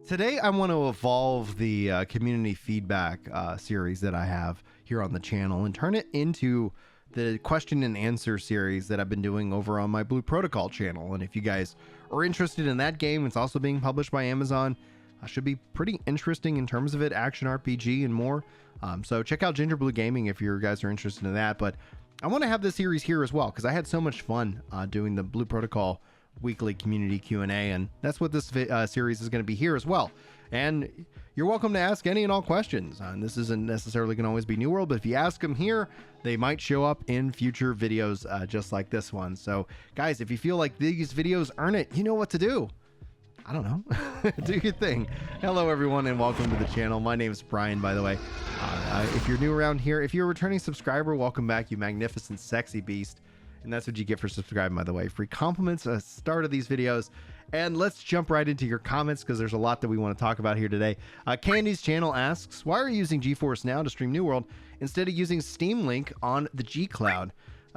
Today, I want to evolve the community feedback series that I have here on the channel and turn it into the question and answer series that I've been doing over on my Blue Protocol channel. And if you guys are interested in that game, it's also being published by Amazon. Should be pretty interesting in terms of it, action RPG and more. So check out Ginger Blue Gaming if you guys are interested in that. But I want to have this series here as well because I had so much fun doing the Blue Protocol weekly community Q&A, and that's what this series is going to be here as well. And you're welcome to ask any and all questions. And this isn't necessarily going to always be New World, but if you ask them here, they might show up in future videos just like this one. So guys, if you feel like these videos earn it, you know what to do. I don't know. Do your thing. Hello, everyone, and welcome to the channel. My name is Brian, by the way. If you're new around here, if you're a returning subscriber, welcome back, you magnificent, sexy beast. And that's what you get for subscribing, by the way. Free compliments at the start of these videos. And let's jump right into your comments because there's a lot that we want to talk about here today. Candy's channel asks, why are you using Geforce now to stream New World instead of using Steam Link on the G Cloud?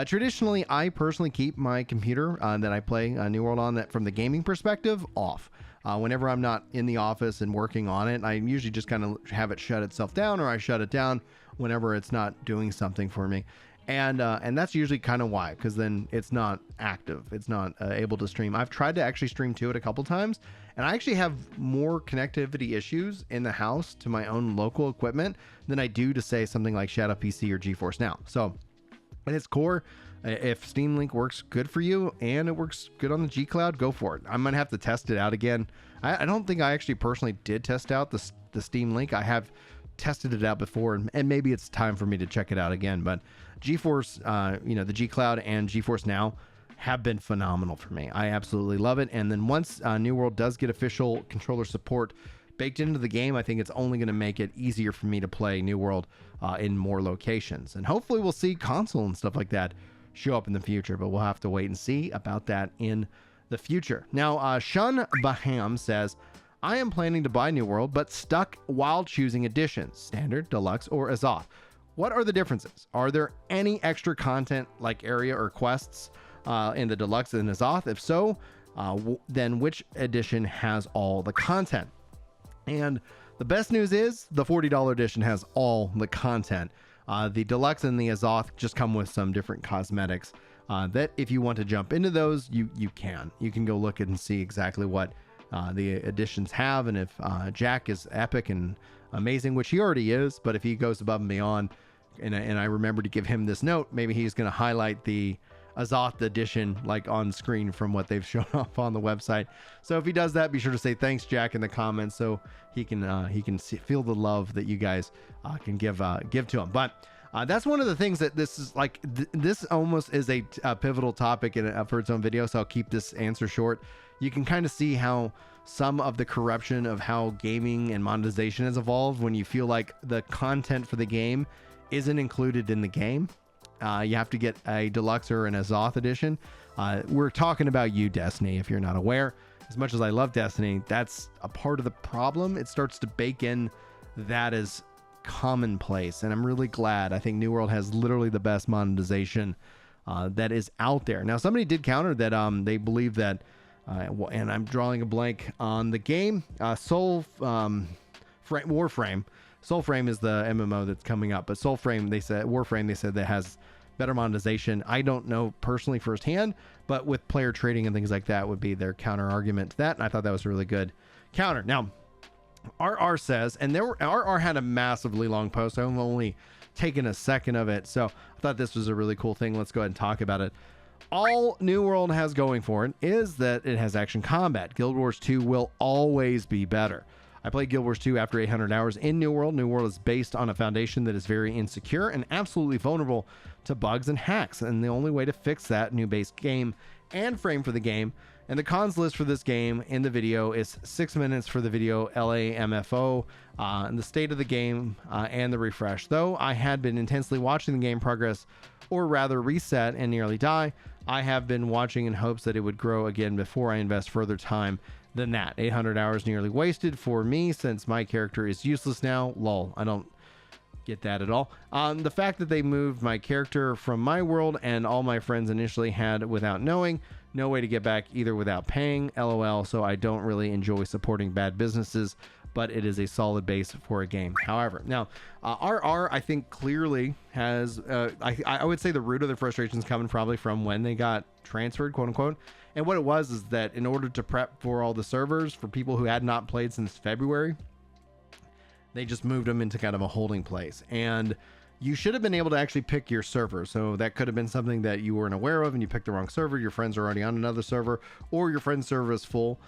Traditionally, I personally keep my computer that I play New World on that from the gaming perspective off. Whenever I'm not in the office and working on it, I usually just kind of have it shut itself down, or I shut it down whenever it's not doing something for me. And that's usually kind of why, because then it's not active. It's not able to stream. I've tried to actually stream to it a couple times, and I actually have more connectivity issues in the house to my own local equipment than I do to say something like Shadow PC or GeForce Now. So at its core, if Steam Link works good for you and it works good on the G Cloud, go for it. I'm gonna have to test it out again. I don't think I actually personally did test out the Steam Link. I have tested it out before, and maybe it's time for me to check it out again. But GeForce, the G Cloud and GeForce Now have been phenomenal for me. I absolutely love it. And then once New World does get official controller support baked into the game, I think it's only going to make it easier for me to play New World in more locations. And hopefully we'll see console and stuff like that show up in the future, but we'll have to wait and see about that in the future. Now, Shun Baham says, I am planning to buy New World, but stuck while choosing editions, Standard, Deluxe, or Azoth. What are the differences? Are there any extra content like area or quests in the Deluxe and Azoth? If so, then which edition has all the content? And the best news is the $40 edition has all the content. The Deluxe and the Azoth just come with some different cosmetics that if you want to jump into those, you can. You can go look and see exactly what the editions have, and if Jack is epic and amazing, which he already is, but if he goes above and beyond, and I remember to give him this note, maybe he's going to highlight the Azoth edition like on screen from what they've shown off on the website. So if he does that, be sure to say thanks, Jack, in the comments so he can feel the love that you guys can give to him. But that's one of the things that this is like. This almost is a pivotal topic for its own video, so I'll keep this answer short. You can kind of see how some of the corruption of how gaming and monetization has evolved when you feel like the content for the game isn't included in the game. You have to get a Deluxe or an Azoth edition. We're talking about you, Destiny, if you're not aware. As much as I love Destiny, that's a part of the problem. It starts to bake in that as commonplace, and I'm really glad. I think New World has literally the best monetization that is out there. Now, somebody did counter that they believe that, and I'm drawing a blank on the game, Warframe. Soulframe is the MMO that's coming up, but Warframe, they said that has better monetization. I don't know personally firsthand, but with player trading and things like that would be their counter argument to that, and I thought that was a really good counter. Now, RR says, and RR had a massively long post. I've only taken a second of it, so I thought this was a really cool thing. Let's go ahead and talk about it. All New World has going for it is that it has action combat. Guild Wars 2 will always be better. I played Guild Wars 2 after 800 hours in New World. New World is based on a foundation that is very insecure and absolutely vulnerable to bugs and hacks. And the only way to fix that, new base game and frame for the game. And the cons list for this game in the video is 6 minutes for the video LAMFO, and the state of the game and the refresh. Though I had been intensely watching the game progress, or rather reset and nearly die, I have been watching in hopes that it would grow again before I invest further time than that. 800 hours nearly wasted for me since my character is useless now. Lol. I don't get that at all. The fact that they moved my character from my world and all my friends initially had without knowing, no way to get back either without paying, lol. So I don't really enjoy supporting bad businesses, but it is a solid base for a game. However, now RR I think clearly has I would say the root of the frustration is coming probably from when they got transferred, quote unquote. And what it was is that in order to prep for all the servers for people who had not played since February, they just moved them into kind of a holding place. And you should have been able to actually pick your server. So that could have been something that you weren't aware of and you picked the wrong server. Your friends are already on another server, or your friend's server is full.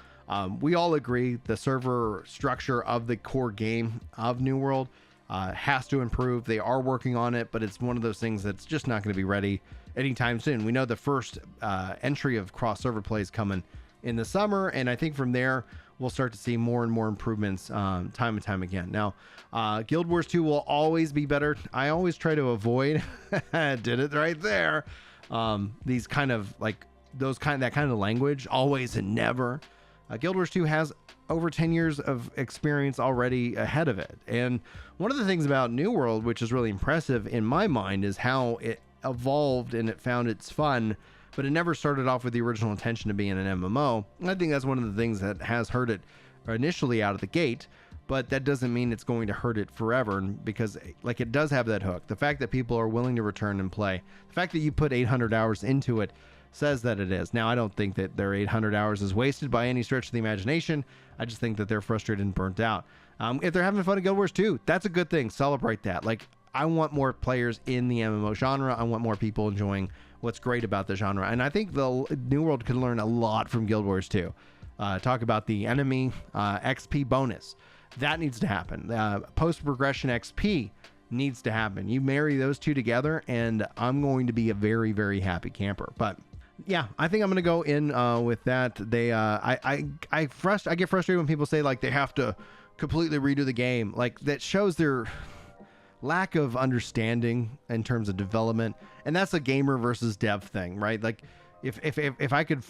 We all agree the server structure of the core game of New World has to improve. They are working on it, but it's one of those things that's just not going to be ready anytime soon. We know the first entry of cross server play is coming in the summer, and I think from there we'll start to see more and more improvements time and time again. Now, Guild Wars 2 will always be better. I always try to avoid, did it right there, these kind of like that kind of language, always and never. Guild Wars 2 has over 10 years of experience already ahead of it. And one of the things about New World, which is really impressive in my mind, is how it evolved and it found its fun, but it never started off with the original intention to be in an MMO. And I think that's one of the things that has hurt it initially out of the gate, but that doesn't mean it's going to hurt it forever, because like it does have that hook. The fact that people are willing to return and play, the fact that you put 800 hours into it says that it is. Now, I don't think that their 800 hours is wasted by any stretch of the imagination. I just think that they're frustrated and burnt out. If they're having fun at Guild Wars 2, that's a good thing. Celebrate that. Like, I want more players in the MMO genre. I want more people enjoying what's great about the genre. And I think the New World could learn a lot from Guild Wars 2. Talk about the enemy XP bonus. That needs to happen. Post-progression XP needs to happen. You marry those two together, and I'm going to be a very, very happy camper. But yeah, I think I'm going to go in with that. They, I get frustrated when people say like they have to completely redo the game. Like, that shows their lack of understanding in terms of development, and that's a gamer versus dev thing, right? Like, if I could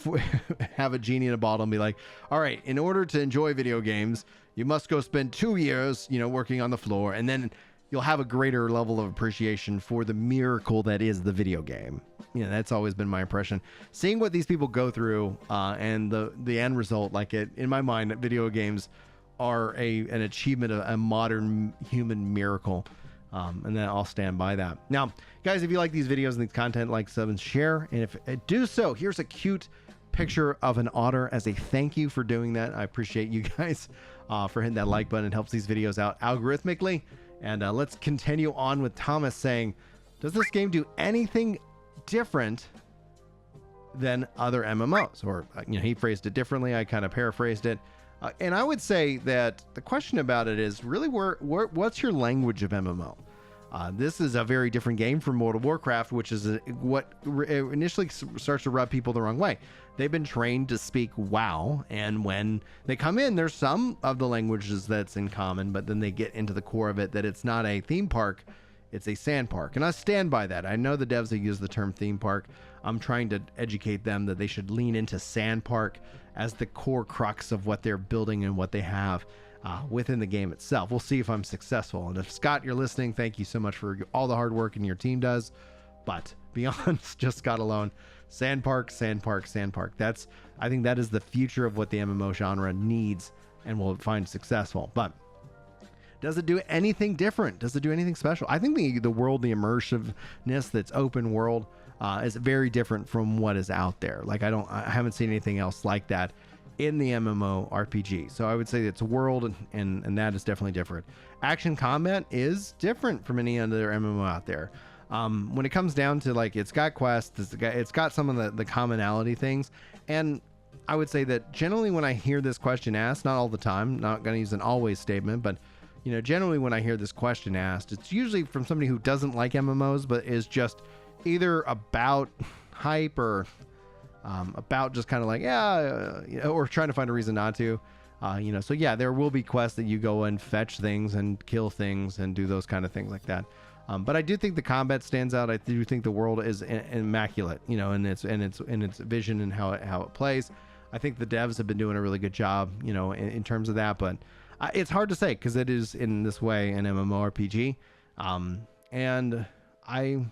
have a genie in a bottle and be like, all right, in order to enjoy video games, you must go spend 2 years, working on the floor, and then you'll have a greater level of appreciation for the miracle that is the video game. That's always been my impression. Seeing what these people go through and the end result, like in my mind, video games are an achievement, a modern human miracle. And then I'll stand by that. Now, guys, if you like these videos and these content, like, sub, and share. And if do so, here's a cute picture of an otter as a thank you for doing that. I appreciate you guys for hitting that like button. It helps these videos out algorithmically. And let's continue on with Thomas saying, does this game do anything different than other MMOs? Or, he phrased it differently. I kind of paraphrased it. And I would say that the question about it is really what's your language of MMO? This is a very different game from World of Warcraft, which is what initially starts to rub people the wrong way. They've been trained to speak WoW, and when they come in, there's some of the languages that's in common, but then they get into the core of it that it's not a theme park, it's a sand park. And I stand by that. I know the devs that use the term theme park. I'm trying to educate them that they should lean into sand park as the core crux of what they're building and what they have within the game itself. We'll see if I'm successful. And if Scott, you're listening, thank you so much for all the hard work and your team does. But beyond just Scott alone, sand park, sand park, sand park. I think that is the future of what the MMO genre needs and will find successful. But does it do anything different? Does it do anything special? I think the world, the immersiveness that's open world is very different from what is out there. Like, I haven't seen anything else like that in the MMO RPG. So I would say it's a world, and that is definitely different. Action combat is different from any other MMO out there. When it comes down to, like, it's got quests, it's got some of the commonality things, and I would say that generally when I hear this question asked, not all the time, not going to use an always statement, but generally when I hear this question asked, it's usually from somebody who doesn't like MMOs, but is just either about hype or about just kind of like, or trying to find a reason not to, so yeah, there will be quests that you go and fetch things and kill things and do those kind of things like that. But I do think the combat stands out. I do think the world is immaculate, in its vision and how it plays. I think the devs have been doing a really good job, in terms of that, but it's hard to say because it is in this way an MMORPG. And I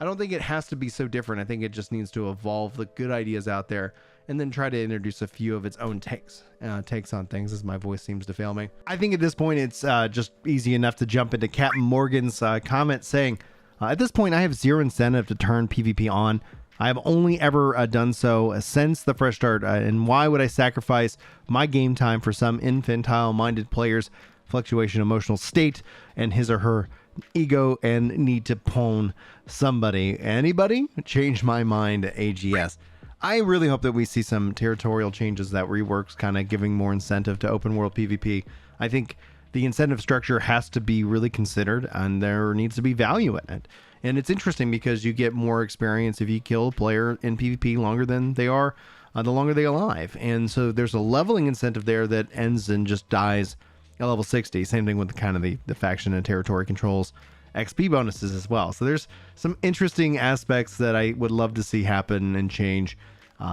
don't think it has to be so different. I think it just needs to evolve the good ideas out there and then try to introduce a few of its own takes on things, as my voice seems to fail me. I think at this point it's just easy enough to jump into Captain Morgan's comment saying, at this point I have zero incentive to turn PvP on. I have only ever done so since the fresh start, and why would I sacrifice my game time for some infantile-minded player's fluctuation emotional state and his or her ego and need to pwn somebody? Anybody? Change my mind, AGS. I really hope that we see some territorial changes, that reworks kind of giving more incentive to open world PvP. I think the incentive structure has to be really considered, and there needs to be value in it. And it's interesting because you get more experience if you kill a player in PvP longer than they are, the longer they're alive. And so there's a leveling incentive there that ends and just dies at level 60. Same thing with kind of the faction and territory controls XP bonuses as well. So there's some interesting aspects that I would love to see happen and change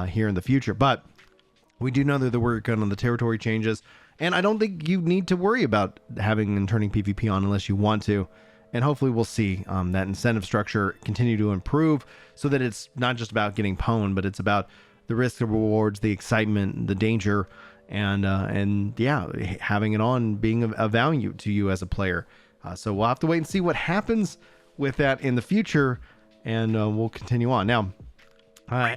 here in the future. But we do know that they're working on the territory changes, and I don't think you need to worry about having and turning PvP on unless you want to. And hopefully we'll see that incentive structure continue to improve so that it's not just about getting pwned, but it's about the risks, the rewards, the excitement, the danger, and yeah, having it on being of value to you as a player. So we'll have to wait and see what happens with that in the future, and we'll continue on. Now,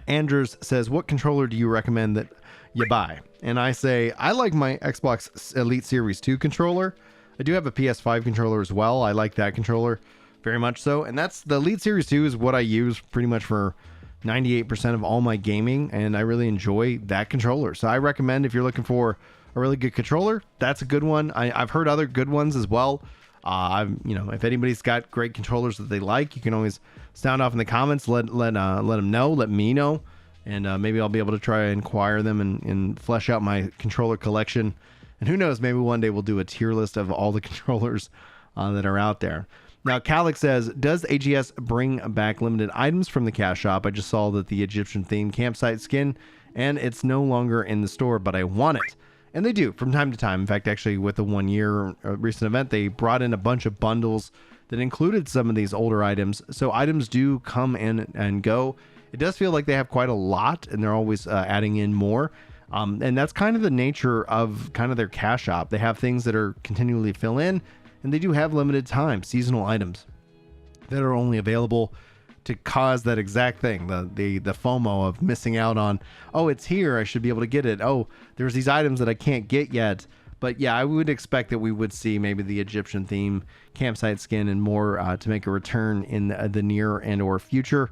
Andrews says, what controller do you recommend that you buy? And I say, I like my Xbox Elite Series 2 controller. I do have a PS5 controller as well. I like that controller very much so. And that's the Elite Series 2 is what I use pretty much for 98% of all my gaming, and I really enjoy that controller. So I recommend, if you're looking for a really good controller, that's a good one. I've heard other good ones as well. If anybody's got great controllers that they like, you can always sound off in the comments. Let them know. Let me know, and maybe I'll be able to try and acquire them and flesh out my controller collection. And who knows, maybe one day we'll do a tier list of all the controllers that are out there. Now, Kalek says, does AGS bring back limited items from the cash shop? I just saw that the Egyptian themed campsite skin, and it's no longer in the store, but I want it. And they do from time to time. In fact, actually, with the 1 year recent event, they brought in a bunch of bundles that included some of these older items. So items do come in and go. It does feel like they have quite a lot, and they're always adding in more. And that's kind of the nature of kind of their cash shop. They have things that are continually fill in, and they do have limited time seasonal items that are only available to cause that exact thing, the FOMO of missing out on, oh, it's here, I should be able to get it. Oh, there's these items that I can't get yet. But yeah, I would expect that we would see maybe the Egyptian theme campsite skin and more to make a return in the near and or future.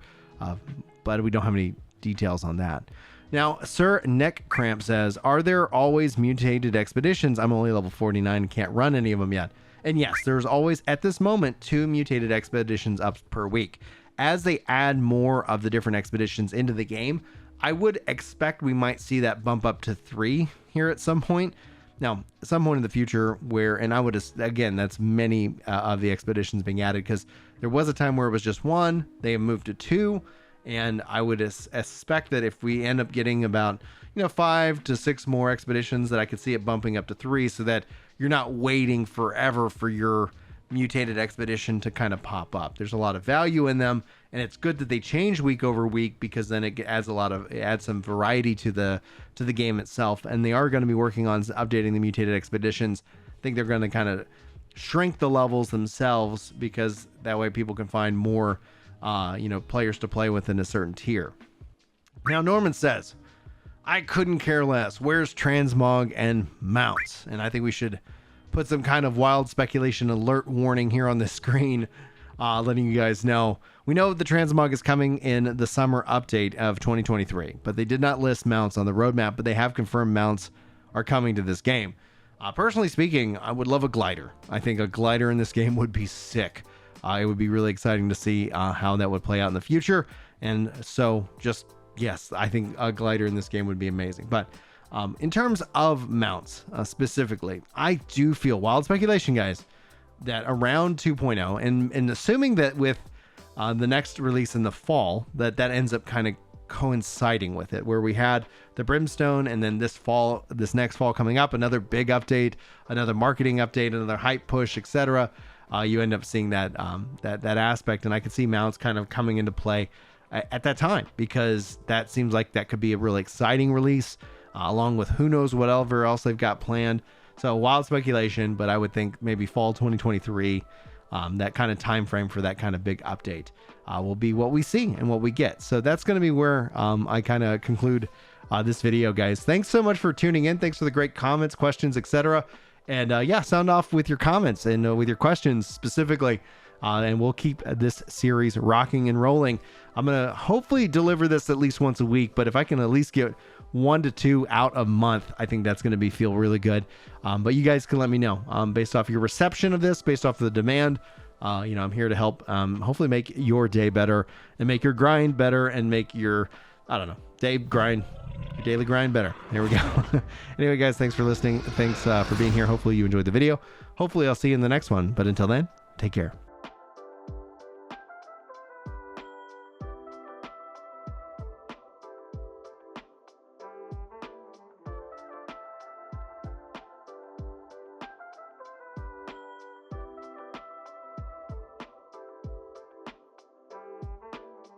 But we don't have any details on that. Now, SirNeckcramp says, are there always mutated expeditions? I'm only level 49 and can't run any of them yet. And yes, there's always, at this moment, 2 mutated expeditions up per week. As they add more of the different expeditions into the game, I would expect we might see that bump up to 3 here at some point. Now, at some point in the future where, and I would, again, that's many of the expeditions being added, because there was a time where it was just 1, they have moved to 2, and I would expect that if we end up getting about 5 to 6 more expeditions, that I could see it bumping up to 3, so that you're not waiting forever for your mutated expedition to kind of pop up. There's a lot of value in them, and it's good that they change week over week, because then it adds some variety to the game itself. And they are going to be working on updating the mutated expeditions. I think they're going to kind of shrink the levels themselves, because that way people can find more players to play with in a certain tier. Now, Norman says, I couldn't care less. Where's transmog and mounts? And I think we should put some kind of wild speculation alert warning here on the screen, letting you guys know. We know the transmog is coming in the summer update of 2023, but they did not list mounts on the roadmap, but they have confirmed mounts are coming to this game. Personally speaking, I would love a glider. I think a glider in this game would be sick. It would be really exciting to see how that would play out in the future. And so yes, I think a glider in this game would be amazing. But in terms of mounts specifically, I do feel, wild speculation, guys, that around 2.0, and assuming that with the next release in the fall, that ends up kind of coinciding with it, where we had the Brimstone, and then this next fall coming up, another big update, another marketing update, another hype push, etc. you end up seeing that that aspect, and I could see mounts kind of coming into play at that time, because that seems like that could be a really exciting release, along with who knows whatever else they've got planned. So wild speculation, but I would think maybe fall 2023, that kind of time frame for that kind of big update will be what we see and what we get. So that's going to be where I kind of conclude this video, guys. Thanks so much for tuning in. Thanks for the great comments, questions, etc. And yeah, sound off with your comments and with your questions specifically. And we'll keep this series rocking and rolling. I'm going to hopefully deliver this at least once a week, but if I can at least get 1 to 2 out a month, I think that's going to feel really good. But you guys can let me know based off your reception of this, based off of the demand. I'm here to help hopefully make your day better and make your grind better and make your, your daily grind better. There we go. Anyway, guys, thanks for listening. Thanks for being here. Hopefully you enjoyed the video. Hopefully I'll see you in the next one. But until then, take care.